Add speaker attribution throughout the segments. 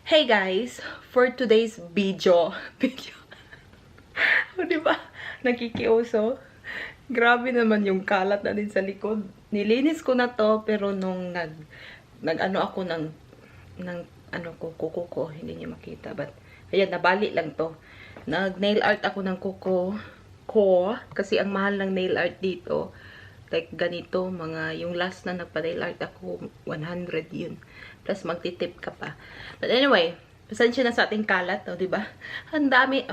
Speaker 1: Hey guys, for today's video, di ba? Nakikiuso. Grabe naman yung kalat na din sa likod. Nilinis ko na to, pero nung nag-ano ako ng ano ko, kuko ko, hindi niyo makita. But, ayan, nabali lang to. Nag-nail art ako ng kuko ko, kasi ang mahal ng nail art dito. Like, ganito, yung last na nagpa-nail art ako, 100 yun. Plus, magtitip ka pa. But anyway, pasensya na sa ating kalat, oh, diba? Ang dami,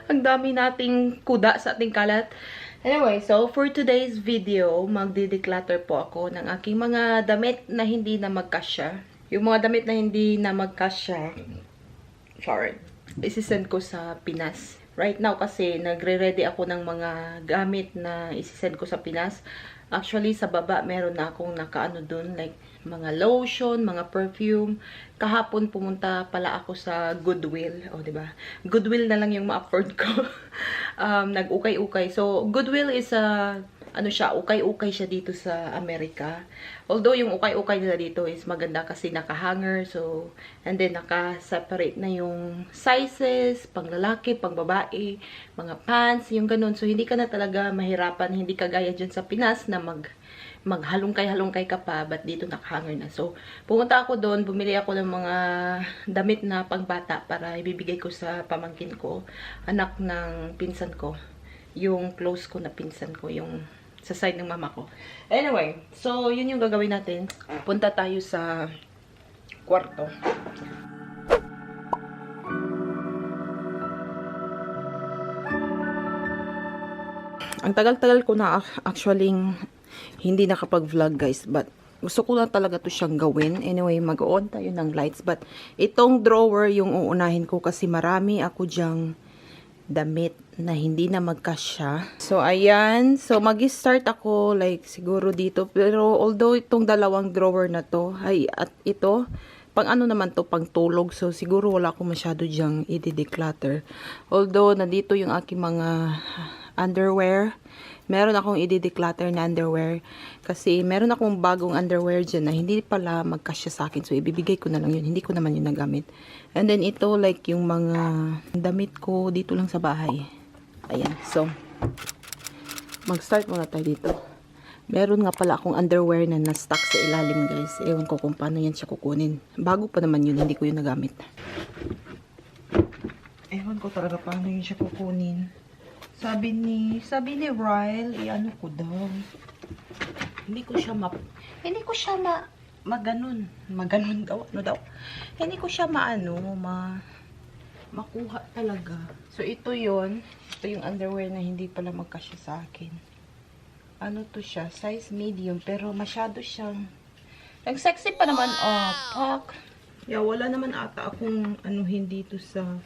Speaker 1: ang dami nating kuda sa ating kalat. Anyway, so, for today's video, magdi-declutter po ako ng aking mga damit na hindi na magkasya. Yung mga damit na hindi na magkasya, sorry, isisend ko sa Pinas. Right now kasi nagre-ready ako ng mga gamit na isisend ko sa Pinas. Actually sa baba meron na akong nakaano dun, like mga lotion, mga perfume. Kahapon pumunta pala ako sa Goodwill, oh, 'di ba? Goodwill na lang yung ma-afford ko. Nag-ukay-ukay. So Goodwill is ano siya, ukay-ukay siya dito sa Amerika. Although yung ukay-ukay nila dito is maganda kasi naka-hanger, so, and then naka-separate na yung sizes, pang lalaki, pang babae, mga pants, yung ganun. So, hindi ka na talaga mahirapan, hindi kagaya dyan sa Pinas na maghalongkay-halongkay ka pa, but dito naka-hanger na. So, pumunta ako doon, bumili ako ng mga damit na pangbata para ibibigay ko sa pamangkin ko, anak ng pinsan ko. Yung close ko na pinsan ko, yung sa side ng mama ko. Anyway, so yun yung gagawin natin. Punta tayo sa kwarto. Ang tagal-tagal ko na actually hindi nakapag-vlog guys, but gusto ko na talaga to siyang gawin. Anyway, mag-on tayo ng lights, but itong drawer yung uunahin ko kasi marami ako dyang damit na hindi na magkasya. So, ayan. So, mag-start ako like siguro dito. Pero, although itong dalawang drawer na to, at ito, pang ano naman to, pang tulog. So, siguro wala akong masyado dyang i-declutter. Although, nandito yung aking mga underwear. Meron akong i-declutter na underwear. Kasi, meron akong bagong underwear dyan na hindi pala magkasya sa akin. So, ibibigay ko na lang yun. Hindi ko naman yun nagamit. And then, ito, like, yung mga damit ko dito lang sa bahay. Ayan. So, mag-start muna tayo dito. Meron nga pala akong underwear na na-stuck sa ilalim, guys. Ewan ko kung paano yan siya kukunin. Bago pa naman yun. Hindi ko yun nagamit. Ewan ko talaga paano yun siya kukunin. Sabi ni Ryle, ano ko daw. Hindi ko siya maganon daw, ano daw. Hindi ko siya makuha talaga. So, ito yon. Ito yung underwear na hindi pala magkasya sa akin. Ano to siya? Size medium, pero masyado siyang, ang sexy pa naman, oh, pak. Yeah, wala naman ata akong, hindi to sa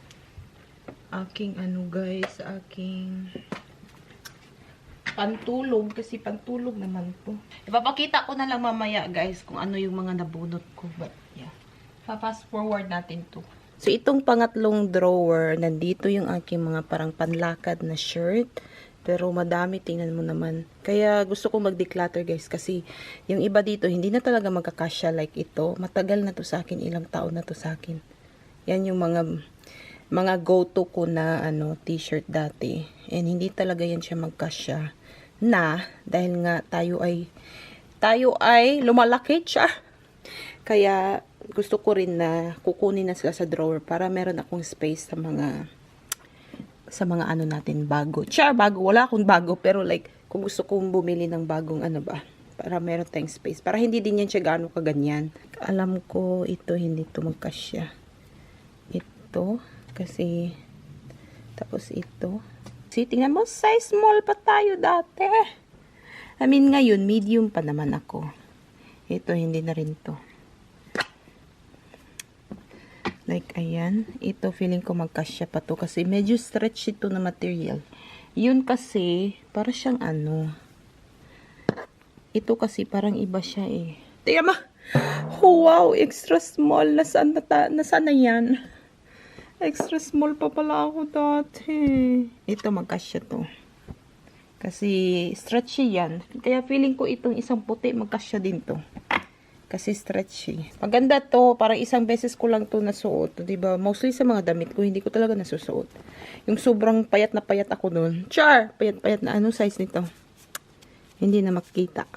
Speaker 1: aking guys, aking pantulog, kasi pantulog naman to. Ipapakita ko na lang mamaya guys kung ano yung mga nabunot ko, but yeah, fast forward natin to. So itong pangatlong drawer, nandito yung aking mga parang panlakad na shirt, pero madami, tingnan mo naman. Kaya gusto ko mag-declutter guys, kasi yung iba dito hindi na talaga magkakasya like ito. Matagal na to sa akin, ilang taon na to sa akin. Yan yung mga go-to ko na t-shirt dati. And hindi talaga yan siya magkasya na dahil nga tayo ay lumalaki siya. Kaya gusto ko rin na kukunin na sila sa drawer para meron akong space sa mga natin bago. Bago. Wala akong bago, pero like kung gusto kong bumili ng bagong para meron tayong space. Para hindi din yan siya gaano kaganyan. Alam ko ito hindi to magkasya. Ito kasi, tapos ito. See, tingnan mo, size small pa tayo dati. I mean, ngayon, medium pa naman ako. Ito, hindi na rin to. Like, ayan. Ito, feeling ko magkasya pa to. Kasi medyo stretchy ito na material. Yun kasi, para siyang ito kasi, parang iba siya eh. Tingnan mo! Oh, wow! Extra small. Nasaan na yan? Extra small pa pala ako dati. Ito, magkasya to. Kasi, stretchy yan. Kaya feeling ko itong isang puti, magkasya din to. Kasi stretchy. Maganda to. Parang isang beses ko lang to nasuot. Diba? Mostly sa mga damit ko, hindi ko talaga nasusuot. Yung sobrang payat na payat ako nun. Char! Payat-payat na. Anong size nito? Hindi na makikita.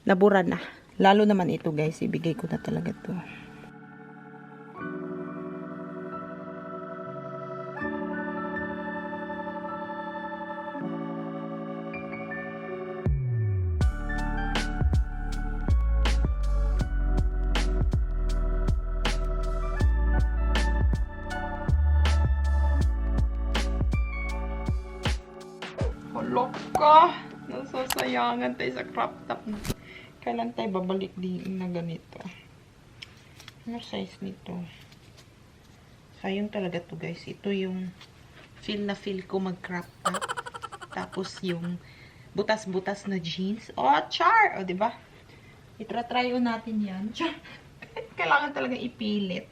Speaker 1: Nabura na. Lalo naman ito guys. Ibigay ko na talaga to. Loka! Nasasayangan tayo sa crop top. Kailan tayo babalik din na ganito? Ano size nito? Sayang talaga to guys. Ito yung feel na feel ko mag crop top. Tapos yung butas-butas na jeans. Oh, char! O, diba? Itra-try natin yan. Char! Kailangan talaga ipilit.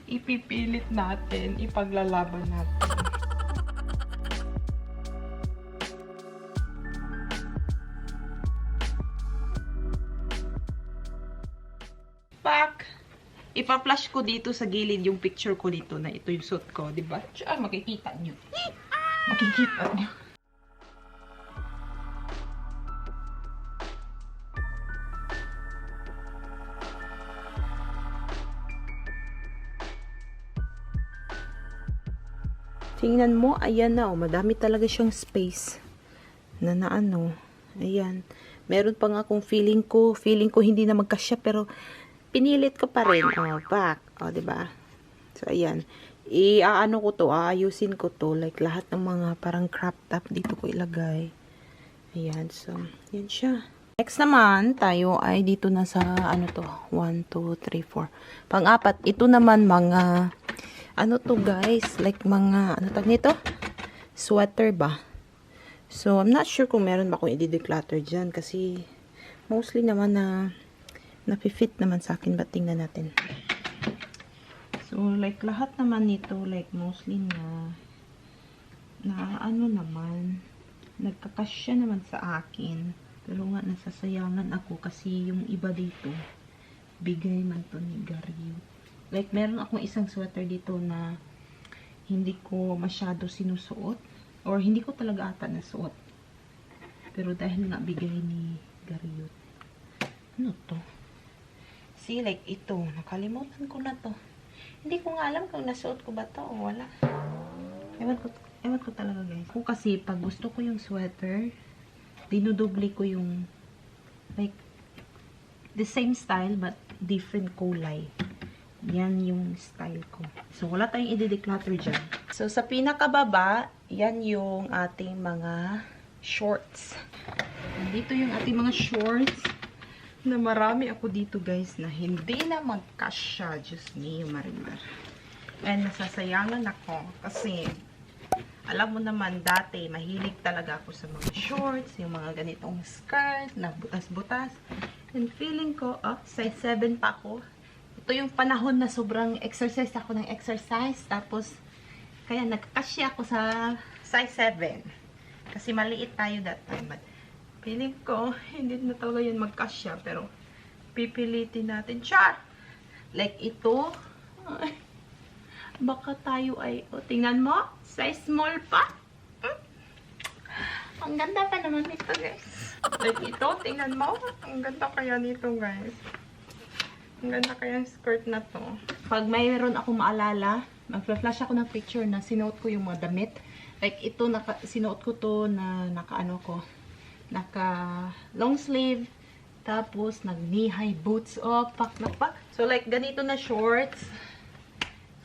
Speaker 1: Ipipilit natin. Ipaglalaban natin. Back. Ipa-flash ko dito sa gilid yung picture ko dito na ito yung suit ko, di ba? Tsaka makikita nyo. Makikita nyo. Tingnan mo, ayan na, oh, madami talaga siyang space na naano. Ayan. Meron pa nga akong feeling ko hindi na magkasya pero pinilit ko pa rin. Oh, back. Oh, diba? So, ayan. Aano ko to, aayusin ko to. Like, lahat ng mga parang crop top dito ko ilagay. Ayan. So, yan siya. Next naman, tayo ay dito na sa, ano to? 1, 2, 3, 4. Pang-apat, ito naman mga, ano to guys? Like, mga, ano tag nito? Sweater ba? So, I'm not sure kung meron ba akong i-declutter dyan. Kasi, mostly naman na napi-fit naman sa akin, but tingnan natin. So, like, lahat naman nito, like, mostly na ano naman, nagkakasya naman sa akin. Pero nga, nasasayangan ako kasi yung iba dito, bigay man to ni Garyu. Like, meron akong isang sweater dito na hindi ko masyado sinusuot, or hindi ko talaga ata nasuot. Pero dahil nga bigay ni Garyu. Ano to? See, like ito. Nakalimutan ko na to. Hindi ko nga alam kung nasuot ko ba to o wala. Ewan ko talaga guys. Kung kasi pag gusto ko yung sweater, dinudubli ko yung like the same style but different kulay. Yan yung style ko. So, wala tayong i-declutter dyan. So, sa pinakababa, yan yung ating mga shorts. Dito yung ating mga shorts. Na marami ako dito guys na hindi na magkasya. Diyos me, Marimar. And nasasayangan ako kasi alam mo naman dati mahilig talaga ako sa mga shorts, yung mga ganitong skirt na butas-butas. And feeling ko, size 7 pa ako. Ito yung panahon na sobrang exercise ako ng exercise. Tapos, kaya nagkasya ako sa size 7. Kasi maliit tayo that time. But, feeling ko, hindi na talaga yun magkasya. Pero, pipilitin natin. Char! Like ito. Ay, baka tayo ay, tingnan mo. Size small pa. Ang ganda pa naman nito, guys. Like ito, tingnan mo. Ang ganda kaya nito, guys. Ang ganda kaya yung skirt na to. Pag mayroon ako maalala, mag-flash ako ng picture na sinuot ko yung mga damit. Like ito, sinuot ko to na naka-ano ko. Naka long sleeve, tapos nag knee high boots, pak na pak. So like ganito na shorts,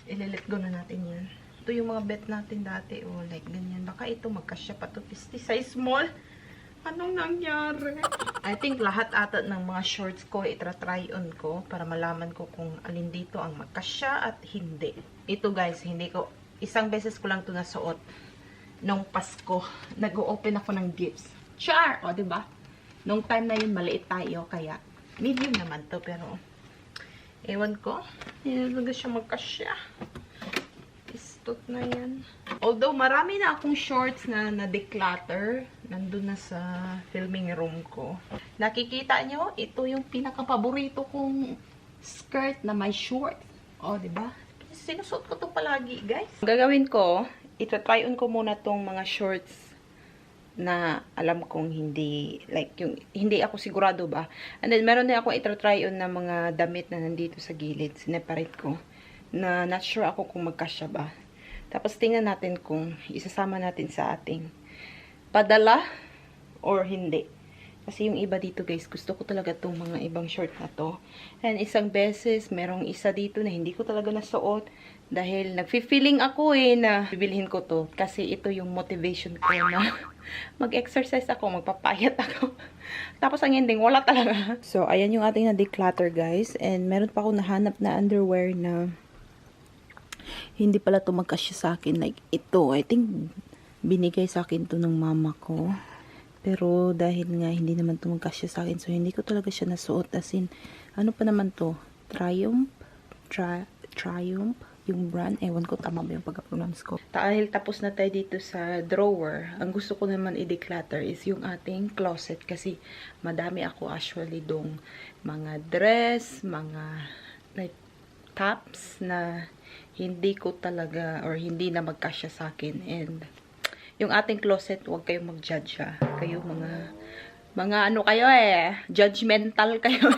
Speaker 1: i-let go na natin yan. Ito yung mga bet natin dati, like ganyan. Baka ito magkasya pa to, 50 size small. Anong nangyari? I think lahat ata ng mga shorts ko itra-try on ko para malaman ko kung alin dito ang magkasya at hindi. Ito guys, hindi ko, isang beses ko lang to nasuot nung Pasko. Nag-open ako ng gifts. Char! O, diba? Nung time na yun, maliit tayo. Kaya, medium naman to. Pero, ewan ko. Hindi talaga siya magkasya. Baluktot na yan. Although, marami na akong shorts na na-declutter. Nandun na sa filming room ko. Nakikita nyo, ito yung pinaka-paborito kong skirt na may short. O, diba? Sinusot ko to palagi, guys. Ang gagawin ko, ito-try on ko muna tong mga shorts na alam kong hindi, like, yung, hindi ako sigurado ba. And then, meron din akong ito-try on na mga damit na nandito sa gilid. Sineparate ko. Na not sure ako kung magkasya ba. Tapos, tingnan natin kung isasama natin sa ating padala or hindi. Kasi yung iba dito, guys, gusto ko talaga itong mga ibang short na to. And isang beses, merong isa dito na hindi ko talaga nasuot. Dahil nagfi-feeling ako na bibilhin ko to. Kasi ito yung motivation ko na mag-exercise ako, magpapayat ako. Tapos ang ending, wala talaga. So, ayan yung ating na-declutter, guys. And meron pa ako nahanap na underwear na hindi pala to magkasya sa akin. Like, ito, I think, binigay sa akin to ng mama ko. Pero, dahil nga, hindi naman to magkasya sa akin. So, hindi ko talaga siya nasuot. As in, ano pa naman to? Triumph? Triumph? Yung brand. Ewan ko, tama ba yung pagka-pronounce ko. Dahil tapos na tayo dito sa drawer, ang gusto ko naman i-declutter is yung ating closet. Kasi, madami ako actually dong mga dress, mga, like, tops na hindi ko talaga or hindi na magkasya sa akin. And yung ating closet, huwag kayong mag-judge ha. Kayo mga ano kayo judgmental kayo.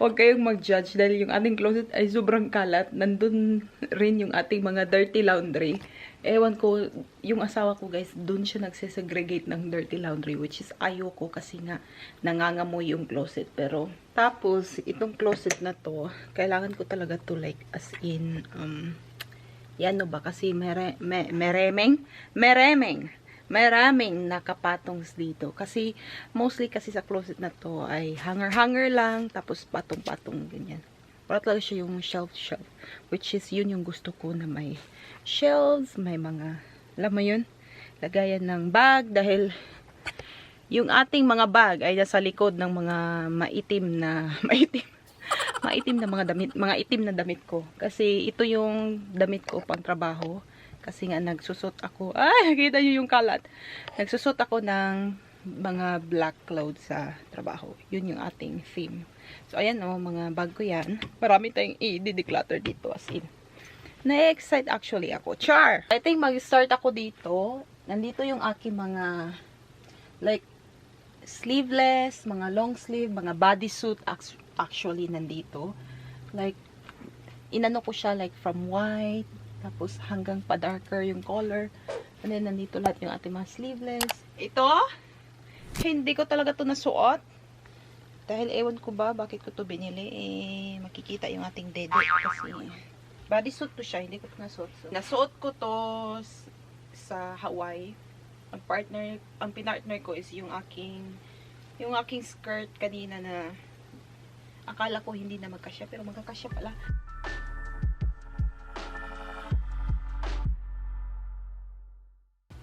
Speaker 1: Huwag kayong mag-judge dahil yung ating closet ay sobrang kalat. Nandun rin yung ating mga dirty laundry. Ewan ko, yung asawa ko guys, dun siya nagsesegregate ng dirty laundry, which is ayoko kasi nga nangangamoy yung closet. Pero, tapos, itong closet na to, kailangan ko talaga to like, as in, yan no ba? Kasi maraming nakapatong dito. Kasi, mostly kasi sa closet na to ay hanger-hanger lang, tapos patong-patong, ganyan. Wala talaga siya yung shelf-shelf. Which is, yun yung gusto ko na may shelves, may mga, alam mo yun, lagayan ng bag, dahil yung ating mga bag ay nasa likod ng mga maitim na mga damit, mga itim na damit ko. Kasi ito yung damit ko pang trabaho. Kasi nga nagsusot ako, nakita nyo yung kalat. Nagsusot ako ng mga black clothes sa trabaho. Yun yung ating theme. So, ayan o, mga bag ko yan. Marami tayong i-declutter dito as in. Na-excite actually ako. Char! I think mag-start ako dito. Nandito yung aking mga like sleeveless, mga long sleeve, mga bodysuit actually nandito. Like, inano ko siya like from white, tapos hanggang pa-darker yung color. And then, nandito lahat yung ating mga sleeveless. Ito, hindi ko talaga to nasuot. Dahil ewan ko ba, bakit ko to binili. Makikita yung ating dede kasi bodysuit to siya, hindi ko ito nasuot. So, nasuot ko to sa Hawaii. Ang pinartner ko is yung aking skirt kanina na akala ko hindi na magkasya, pero magkakasya pala.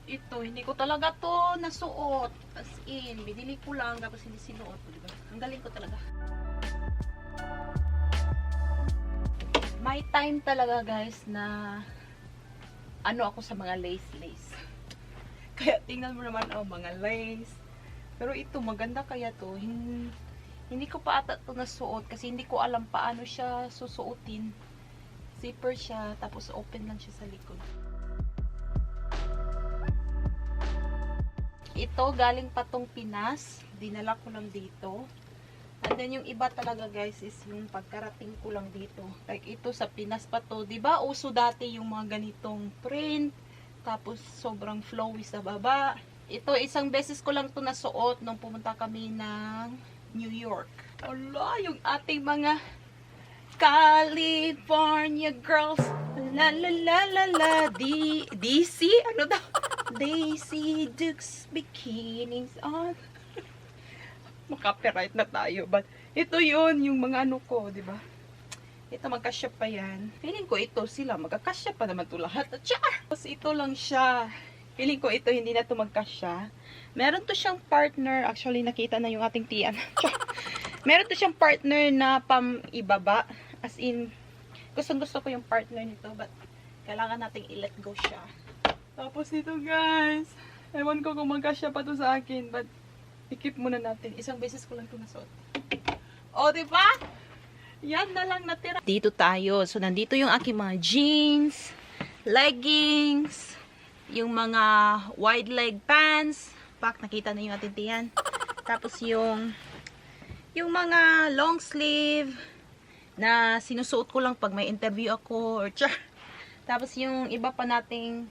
Speaker 1: Ito, hindi ko talaga to nasuot. As in, binili ko lang, tapos hindi sinuot ko, diba? Ang galing ko talaga. May time talaga guys na ano ako sa mga lace. Kaya tingnan mo naman mga lace. Pero ito maganda kaya to. Hindi ko pa ata to nasuot kasi hindi ko alam paano siya susuotin. Zipper siya tapos open lang siya sa likod. Ito galing pa tong Pinas. Dinala ko lang dito. And then, yung iba talaga, guys, is yung pagkarating ko lang dito. Like, ito sa Pinas pa to. Diba, uso dati yung mga ganitong print. Tapos, sobrang flowy sa baba. Ito, isang beses ko lang to nasuot nung pumunta kami ng New York. Ala, yung ating mga California girls. La la la la la. DC? Ano daw? Daisy Dukes bikinis on. Makapiright na tayo. But, ito yun, yung mga ano ko, di ba? Ito, magkasya pa yan. Feeling ko ito sila, magkakasya pa naman ito lahat. Tapos, ito lang siya. Feeling ko ito, hindi na ito magkasya. Meron to siyang partner. Actually, nakita na yung ating tiyan. Meron to siyang partner na pam-ibaba. As in, gustong-gusto ko yung partner nito. But, kailangan nating i-let go siya. Tapos ito guys, ewan ko kung magkasya pa to sa akin, but i-keep muna natin. Isang beses ko lang ito nasuot. O, diba? Yan na lang natira. Dito tayo. So, nandito yung aking mga jeans, leggings, yung mga wide leg pants. Pak, nakita na yung ating tiyan. Tapos yung mga long sleeve na sinusuot ko lang pag may interview ako or char. Tapos yung iba pa nating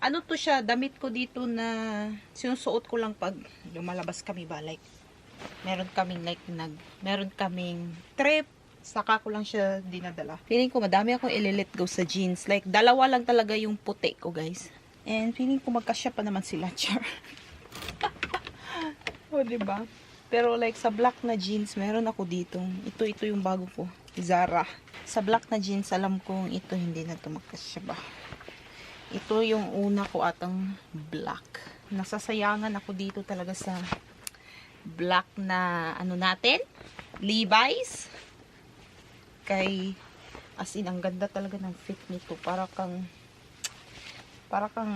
Speaker 1: ano to siya, damit ko dito na sinusuot ko lang pag lumalabas kami ba, like meron kaming trip, saka ko lang siya dinadala. Feeling ko madami akong i-let go sa jeans, like dalawa lang talaga yung puti ko guys, and feeling ko magkasya pa naman sila, char. O diba? Pero like sa black na jeans, meron ako dito, ito yung bago ko, Zara. Sa black na jeans, alam kong ito hindi na ito magkasya ba. Ito yung una ko atang black. Nasasayangan ako dito talaga sa black na ano natin, Levi's. Kay as in ang ganda talaga ng fit nito. Para kang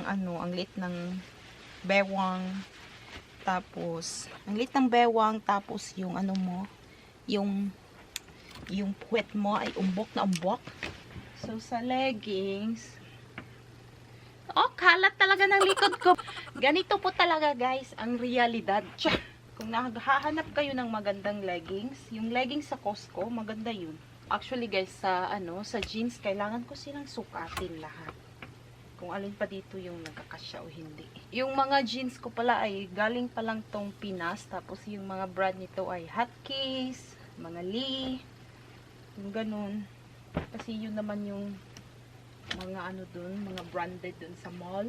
Speaker 1: ano, ang liit ng bewang. Tapos ang liit ng bewang, tapos yung ano mo, yung puwet mo ay umbok na umbok. So sa leggings, oh, kalat talaga ng likod ko. Ganito po talaga guys ang realidad. Kung naghahanap kayo ng magandang leggings, yung leggings sa Costco, maganda yun. Actually guys, sa jeans, kailangan ko silang sukatin lahat. Kung alin pa dito yung nagkakasya o hindi. Yung mga jeans ko pala ay galing pa lang tong Pinas. Tapos yung mga brand nito ay Hotkeys, mga Lee, yung ganun. Kasi yun naman yung mga ano dun, mga branded dun sa mall.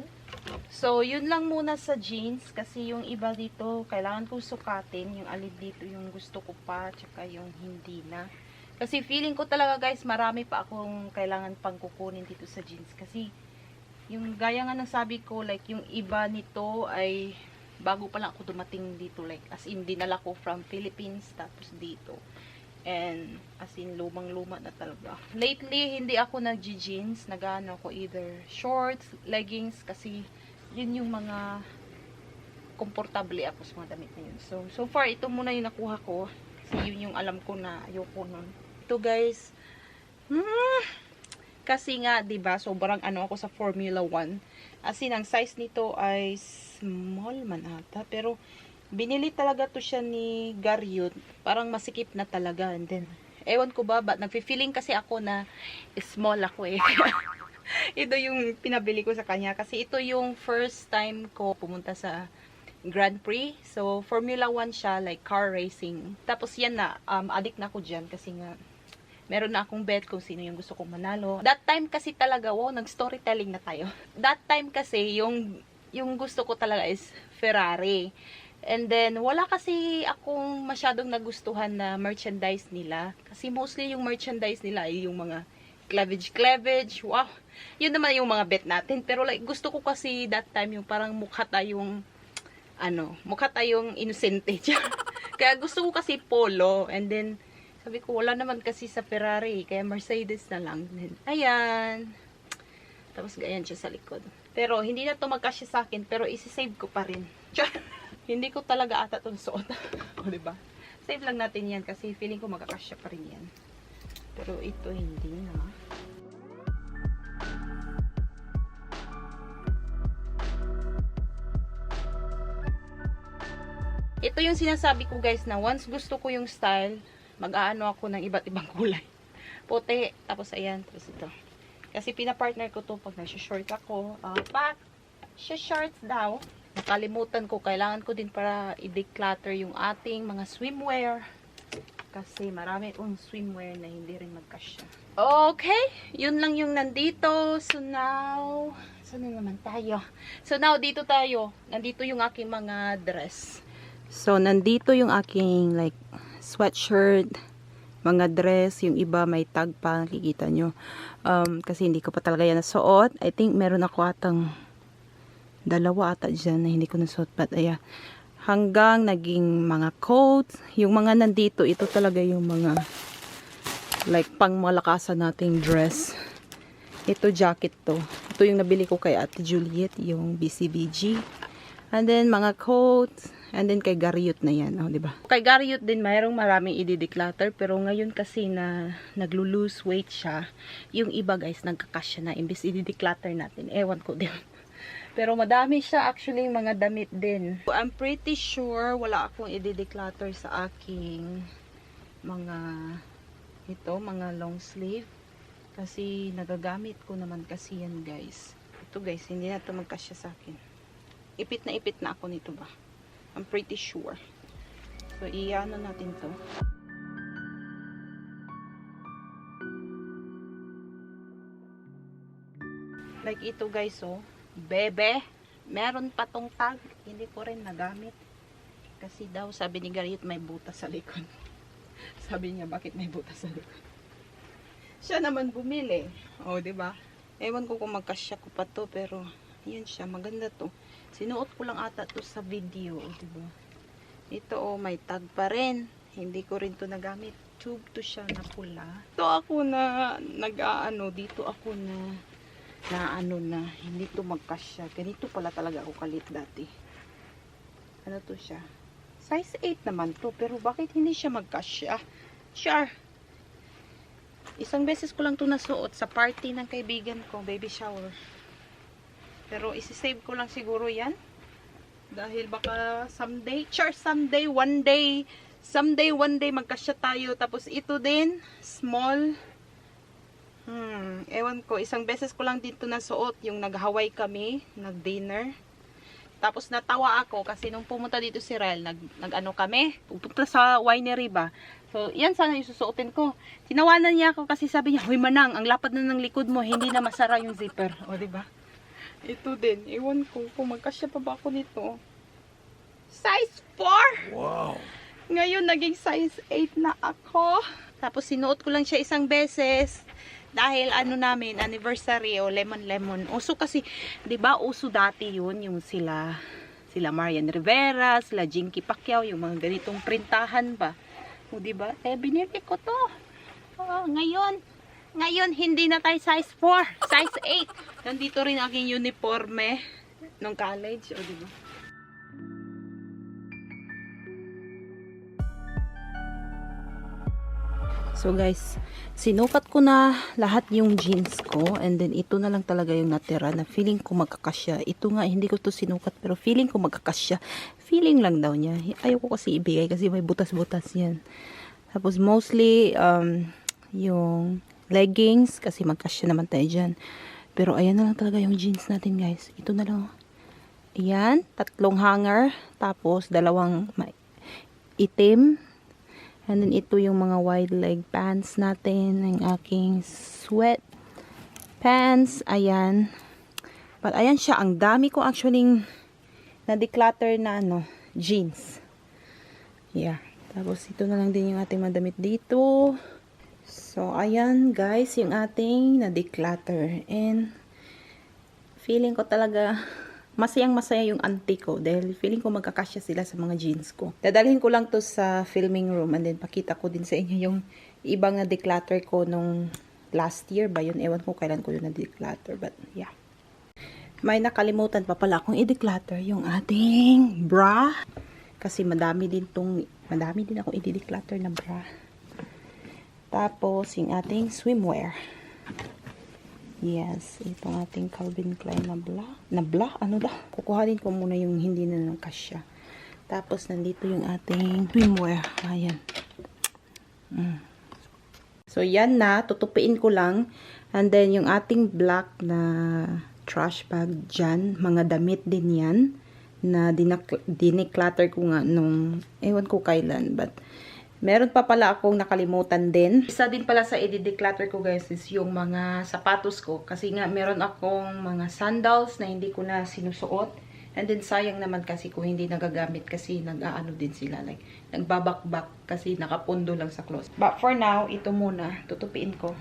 Speaker 1: So, yun lang muna sa jeans. Kasi yung iba dito, kailangan kong sukatin. Yung alin dito yung gusto ko pa, tsaka yung hindi na. Kasi feeling ko talaga guys, marami pa akong kailangan pang kukunin dito sa jeans. Kasi, yung gaya nga ng sabi ko, like yung iba nito ay bago pa lang ako dumating dito. Like, as in, dinala ko from Philippines, tapos dito. And as in lumang-luma na talaga. Lately, hindi ako nag-jeans. Nag-ano ako either shorts, leggings, kasi yun yung mga komportable ako sa mga damit na yun. So far, ito muna yung nakuha ko. Kasi yun yung alam ko na ayoko nun. Ito guys, kasi nga, diba, sobrang ano ako sa Formula 1. As in, ang size nito ay small man ata. Pero binili talaga to siya ni Garyut. Parang masikip na talaga. And then, ewan ko ba, nagfi-feeling kasi ako na small ako eh. Ito yung pinabili ko sa kanya. Kasi ito yung first time ko pumunta sa Grand Prix. So, Formula 1 siya, like car racing. Tapos yan na, addict na ako dyan. Kasi nga, meron na akong bet kung sino yung gusto kong manalo. That time kasi talaga, wow, nag-storytelling na tayo. That time kasi, yung gusto ko talaga is Ferrari. And then, wala kasi akong masyadong nagustuhan na merchandise nila. Kasi mostly yung merchandise nila ay yung mga cleavage. Wow! Yun naman yung mga bet natin. Pero like, gusto ko kasi that time yung parang mukha tayong inosente. Kaya gusto ko kasi polo. And then, sabi ko, wala naman kasi sa Ferrari. Kaya Mercedes na lang. Then, ayan. Tapos ganyan siya sa likod. Pero, hindi na to magkasya sa akin. Pero, isi-save ko pa rin. Hindi ko talaga ata itong suot. O, diba? Save lang natin yan kasi feeling ko magkakasya pa rin yan. Pero ito hindi na. Ito yung sinasabi ko guys na once gusto ko yung style, mag-aano ako ng iba't ibang kulay. Puti, tapos ayan, tapos ito. Kasi pinapartner ko to pag nasa-short ako. Shorts daw. Nakalimutan ko, kailangan ko din para i-declutter yung ating mga swimwear. Kasi marami akong swimwear na hindi rin magkasya. Okay, yun lang yung nandito. So now, saan na naman tayo? So now, dito tayo. Nandito yung aking mga dress. So, nandito yung aking like sweatshirt, mga dress. Yung iba may tag pa, nakikita nyo. Kasi hindi ko pa talaga yan nasuot. I think meron ako atang dalawa ata dyan na hindi ko nasuot. But ayan, hanggang naging mga coats. Yung mga nandito, ito talaga yung mga like pang malakasan nating dress. Ito jacket to. Ito yung nabili ko kay Ate Juliet, yung BCBG. And then, mga coats. And then, kay Gariot na yan. Oh, diba? Kay Gariot din, mayroong maraming i-declutter. Pero ngayon kasi na naglo-lose weight siya, yung iba guys, nagkakasya na. Imbis i-declutter natin. Ewan ko din. Pero madami siya actually mga damit din. I'm pretty sure wala akong i-declutter sa aking mga long sleeve. Kasi nagagamit ko naman kasi yan guys. Ito guys, hindi na ito magkasya sa akin. Ipit na ako nito ba? I'm pretty sure. So, iano natin to. Like ito guys, oh. Bebe. Meron pa tong tag. Hindi ko rin nagamit. Kasi daw, sabi ni Gariot, may butas sa likod. Sabi niya, bakit may butas sa likod? Siya naman bumili. Oh, diba? Ewan ko kung magkasya ko pa to, pero yun siya. Maganda to. Sinuot ko lang ata to sa video, diba? Ito oh, may tag pa rin. Hindi ko rin to nagamit. Tube to siya na pula. Ito ako na nag-aano, dito ako na hindi to magkasya. Ganito pala talaga ako kalit dati. Ano to siya? Size 8 naman to, pero bakit hindi siya magkasya? Sure. Isang beses ko lang to nasuot sa party ng kaibigan ko, baby shower. Pero isi-save ko lang siguro yan. Dahil baka someday, one day magkasya tayo. Tapos ito din, small. Ewan ko, isang beses ko lang dito nasuot. Yung nag-Hawaii kami, nag-dinner. Tapos natawa ako kasi nung pumunta dito si Rel, nag-ano kami, pupunta sa winery ba. So, yan sana yung susuotin ko. Tinawanan niya ako kasi sabi niya, "Hoy Manang, ang lapad na ng likod mo, hindi na masara yung zipper." O, diba? Ito din. Ewan ko kung magkasya pa ba ako nito. Size 4! Wow! Ngayon, naging size 8 na ako. Tapos, sinuot ko lang siya isang beses. Dahil, namin, anniversary o lemon. Uso kasi, diba, uso dati yun, yung sila Marian Rivera, sila Jinky Pacquiao, yung mga ganitong printahan ba. O, diba? Binili ko to. Ngayon, hindi na tayo size 4. Size 8. Nandito rin aking uniforme nung college. O, diba? So, guys, sinukat ko na lahat yung jeans ko. And then, ito na lang talaga yung natira na feeling ko magkakasya. Ito nga, hindi ko to sinukat. Pero feeling ko magkakasya. Feeling lang daw niya. Ayaw ko kasi ibigay kasi may butas-butas yan. Tapos, mostly, yung leggings, kasi magkasya naman tayo dyan. Pero ayan na lang talaga yung jeans natin guys. Ito na lang. Ayan, 3 hanger. Tapos 2 itim. And then ito yung mga wide leg pants natin. Ang aking sweat pants. Ayan. But ayan siya. Ang dami ko actually na-declutter na jeans. Yeah. Tapos ito na lang din yung ating madamit dito. So, ayan guys, yung ating na-declutter. And, feeling ko talaga, masayang-masaya yung auntie ko. Dahil feeling ko magkakasya sila sa mga jeans ko. Dadalhin ko lang to sa filming room. And then, pakita ko din sa inyo yung ibang na-declutter ko nung last year ba yun. Ewan ko kailan ko yun na-declutter. But, yeah. May nakalimutan pa pala akong i-declutter yung ating bra. Kasi madami din ako i-declutter na bra. Tapos, yung ating swimwear. Yes, itong ating Calvin Klein na bla. Ano ba? Kukuhanin ko muna yung hindi na nakasya. Tapos, nandito yung ating swimwear. Ayan. So, yan na. Tutupiin ko lang. And then, yung ating black na trash bag dyan. Mga damit din yan. Na dineclutter ko nga nung, ewan ko kailan. But, meron pa pala akong nakalimutan din. Isa din pala sa i-declutter ko guys is yung mga sapatos ko. Kasi nga meron akong mga sandals na hindi ko na sinusuot. And then sayang naman kasi kung hindi nagagamit kasi nag-aano din sila. Like nagbabakbak kasi nakapundo lang sa clothes. But for now, ito muna. Tutupiin ko.